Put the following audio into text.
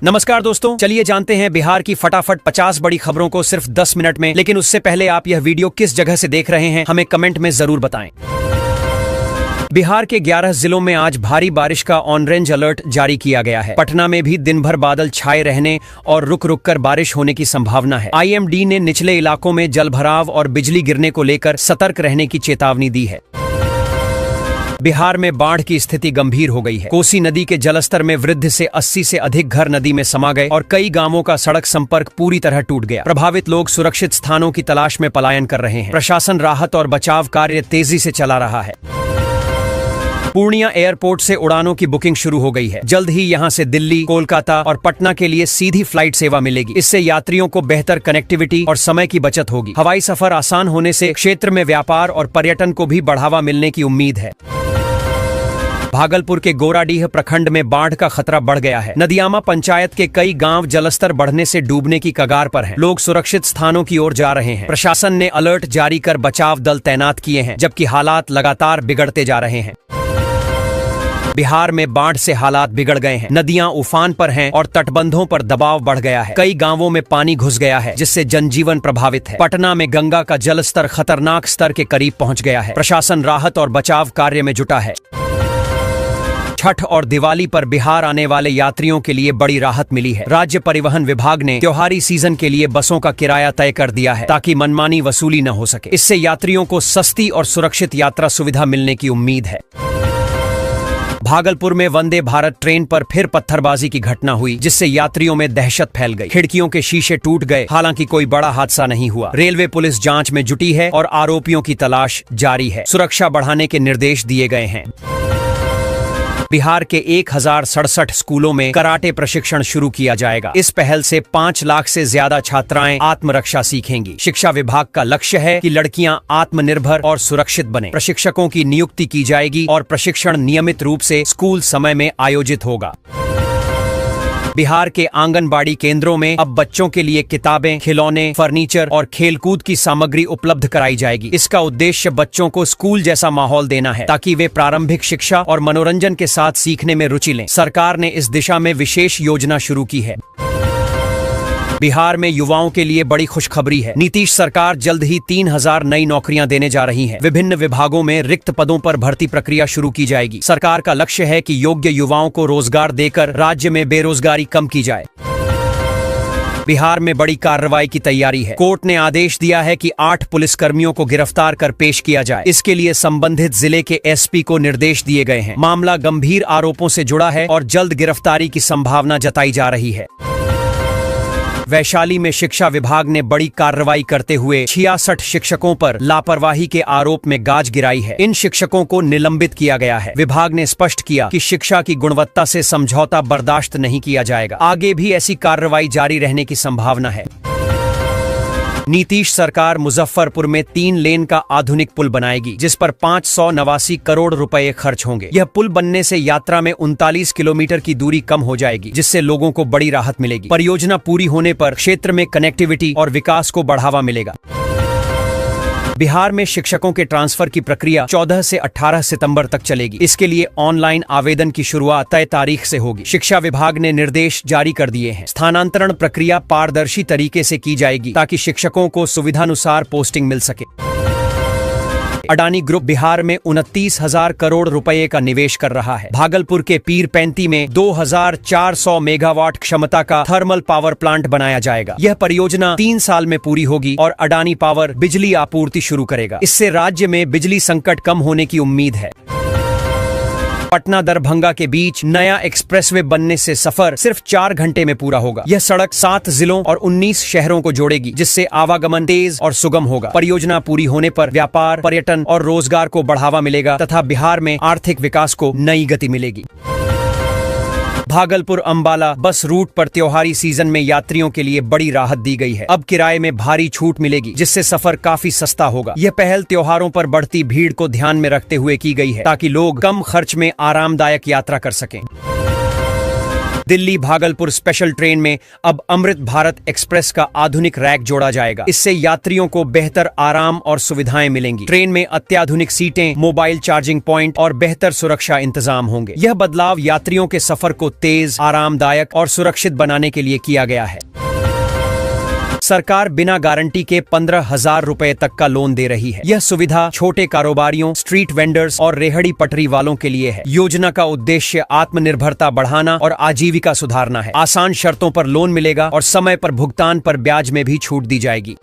नमस्कार दोस्तों, चलिए जानते हैं बिहार की फटाफट 50 बड़ी खबरों को सिर्फ 10 मिनट में। लेकिन उससे पहले आप यह वीडियो किस जगह से देख रहे हैं हमें कमेंट में जरूर बताएं। बिहार के 11 जिलों में आज भारी बारिश का ऑरेंज अलर्ट जारी किया गया है। पटना में भी दिन भर बादल छाए रहने और रुक रुक कर बारिश होने की संभावना है। IMD ने निचले इलाकों में जलभराव और बिजली गिरने को लेकर सतर्क रहने की चेतावनी दी है। बिहार में बाढ़ की स्थिति गंभीर हो गई है। कोसी नदी के जलस्तर में वृद्धि से 80 से अधिक घर नदी में समा गए और कई गांवों का सड़क संपर्क पूरी तरह टूट गया। प्रभावित लोग सुरक्षित स्थानों की तलाश में पलायन कर रहे हैं। प्रशासन राहत और बचाव कार्य तेजी से चला रहा है। पूर्णिया एयरपोर्ट से उड़ानों की बुकिंग शुरू हो गई है। जल्द ही यहां से दिल्ली, कोलकाता और पटना के लिए सीधी फ्लाइट सेवा मिलेगी। इससे यात्रियों को बेहतर कनेक्टिविटी और समय की बचत होगी। हवाई सफर आसान होने से क्षेत्र में व्यापार और पर्यटन को भी बढ़ावा मिलने की उम्मीद है। भागलपुर के गोराडीह प्रखंड में बाढ़ का खतरा बढ़ गया है। नदियामा पंचायत के कई गांव जलस्तर बढ़ने से डूबने की कगार पर हैं। लोग सुरक्षित स्थानों की ओर जा रहे हैं। प्रशासन ने अलर्ट जारी कर बचाव दल तैनात किए हैं, जबकि हालात लगातार बिगड़ते जा रहे हैं। बिहार में बाढ़ से हालात बिगड़ गए हैं। नदियां उफान पर हैं और तटबंधों पर दबाव बढ़ गया है। कई गांवों में पानी घुस गया है, जिससे जनजीवन प्रभावित है। पटना में गंगा का जलस्तर खतरनाक स्तर के करीब पहुंच गया है। प्रशासन राहत और बचाव कार्य में जुटा है। छठ और दिवाली पर बिहार आने वाले यात्रियों के लिए बड़ी राहत मिली है। राज्य परिवहन विभाग ने त्योहारी सीजन के लिए बसों का किराया तय कर दिया है, ताकि मनमानी वसूली न हो सके। इससे यात्रियों को सस्ती और सुरक्षित यात्रा सुविधा मिलने की उम्मीद है। भागलपुर में वंदे भारत ट्रेन पर फिर पत्थरबाजी की घटना हुई, जिससे यात्रियों में दहशत फैल गई। खिड़कियों के शीशे टूट गए। हालांकि कोई बड़ा हादसा नहीं हुआ। रेलवे पुलिस जांच में जुटी है और आरोपियों की तलाश जारी है। सुरक्षा बढ़ाने के निर्देश दिए गए हैं। बिहार के 1067 स्कूलों में कराटे प्रशिक्षण शुरू किया जाएगा। इस पहल से 5 लाख से ज्यादा छात्राएं आत्मरक्षा सीखेंगी। शिक्षा विभाग का लक्ष्य है कि लड़कियां आत्मनिर्भर और सुरक्षित बने। प्रशिक्षकों की नियुक्ति की जाएगी और प्रशिक्षण नियमित रूप से स्कूल समय में आयोजित होगा। बिहार के आंगनबाड़ी केंद्रों में अब बच्चों के लिए किताबें, खिलौने, फर्नीचर और खेलकूद की सामग्री उपलब्ध कराई जाएगी। इसका उद्देश्य बच्चों को स्कूल जैसा माहौल देना है, ताकि वे प्रारंभिक शिक्षा और मनोरंजन के साथ सीखने में रुचि लें। सरकार ने इस दिशा में विशेष योजना शुरू की है। बिहार में युवाओं के लिए बड़ी खुशखबरी है। नीतीश सरकार जल्द ही 3000 नई नौकरियां देने जा रही है। विभिन्न विभागों में रिक्त पदों पर भर्ती प्रक्रिया शुरू की जाएगी। सरकार का लक्ष्य है कि योग्य युवाओं को रोजगार देकर राज्य में बेरोजगारी कम की जाए। बिहार में बड़ी कार्रवाई की तैयारी है। कोर्ट ने आदेश दिया है कि 8 पुलिसकर्मियों को गिरफ्तार कर पेश किया जाए। इसके लिए संबंधित जिले के SP को निर्देश दिए गए हैं। मामला गंभीर आरोपों से जुड़ा है और जल्द गिरफ्तारी की संभावना जताई जा रही है। वैशाली में शिक्षा विभाग ने बड़ी कार्रवाई करते हुए 66 शिक्षकों पर लापरवाही के आरोप में गाज गिराई है। इन शिक्षकों को निलंबित किया गया है। विभाग ने स्पष्ट किया कि शिक्षा की गुणवत्ता से समझौता बर्दाश्त नहीं किया जाएगा। आगे भी ऐसी कार्रवाई जारी रहने की संभावना है। नीतीश सरकार मुजफ्फरपुर में 3 लेन का आधुनिक पुल बनाएगी, जिस पर 589 करोड़ रुपए खर्च होंगे। यह पुल बनने से यात्रा में 39 किलोमीटर की दूरी कम हो जाएगी, जिससे लोगों को बड़ी राहत मिलेगी। परियोजना पूरी होने पर क्षेत्र में कनेक्टिविटी और विकास को बढ़ावा मिलेगा। बिहार में शिक्षकों के ट्रांसफर की प्रक्रिया 14 से 18 सितंबर तक चलेगी। इसके लिए ऑनलाइन आवेदन की शुरुआत तय तारीख से होगी। शिक्षा विभाग ने निर्देश जारी कर दिए हैं। स्थानांतरण प्रक्रिया पारदर्शी तरीके से की जाएगी, ताकि शिक्षकों को सुविधानुसार पोस्टिंग मिल सके। अडानी ग्रुप बिहार में 29,000 करोड़ रुपए का निवेश कर रहा है। भागलपुर के पीरपैंती में 2400 मेगावाट क्षमता का थर्मल पावर प्लांट बनाया जाएगा। यह परियोजना 3 साल में पूरी होगी और अडानी पावर बिजली आपूर्ति शुरू करेगा। इससे राज्य में बिजली संकट कम होने की उम्मीद है। पटना दरभंगा के बीच नया एक्सप्रेसवे बनने से सफर सिर्फ 4 घंटे में पूरा होगा। यह सड़क 7 जिलों और 19 शहरों को जोड़ेगी, जिससे आवागमन तेज और सुगम होगा। परियोजना पूरी होने पर व्यापार, पर्यटन और रोजगार को बढ़ावा मिलेगा तथा बिहार में आर्थिक विकास को नई गति मिलेगी। भागलपुर अंबाला बस रूट पर त्योहारी सीजन में यात्रियों के लिए बड़ी राहत दी गई है। अब किराए में भारी छूट मिलेगी, जिससे सफर काफी सस्ता होगा। यह पहल त्योहारों पर बढ़ती भीड़ को ध्यान में रखते हुए की गई है, ताकि लोग कम खर्च में आरामदायक यात्रा कर सकें। दिल्ली भागलपुर स्पेशल ट्रेन में अब अमृत भारत एक्सप्रेस का आधुनिक रैक जोड़ा जाएगा। इससे यात्रियों को बेहतर आराम और सुविधाएं मिलेंगी। ट्रेन में अत्याधुनिक सीटें, मोबाइल चार्जिंग पॉइंट और बेहतर सुरक्षा इंतजाम होंगे। यह बदलाव यात्रियों के सफर को तेज, आरामदायक और सुरक्षित बनाने के लिए किया गया है। सरकार बिना गारंटी के 15,000 रुपए तक का लोन दे रही है। यह सुविधा छोटे कारोबारियों, स्ट्रीट वेंडर्स और रेहड़ी पटरी वालों के लिए है। योजना का उद्देश्य आत्मनिर्भरता बढ़ाना और आजीविका सुधारना है। आसान शर्तों पर लोन मिलेगा और समय पर भुगतान पर ब्याज में भी छूट दी जाएगी।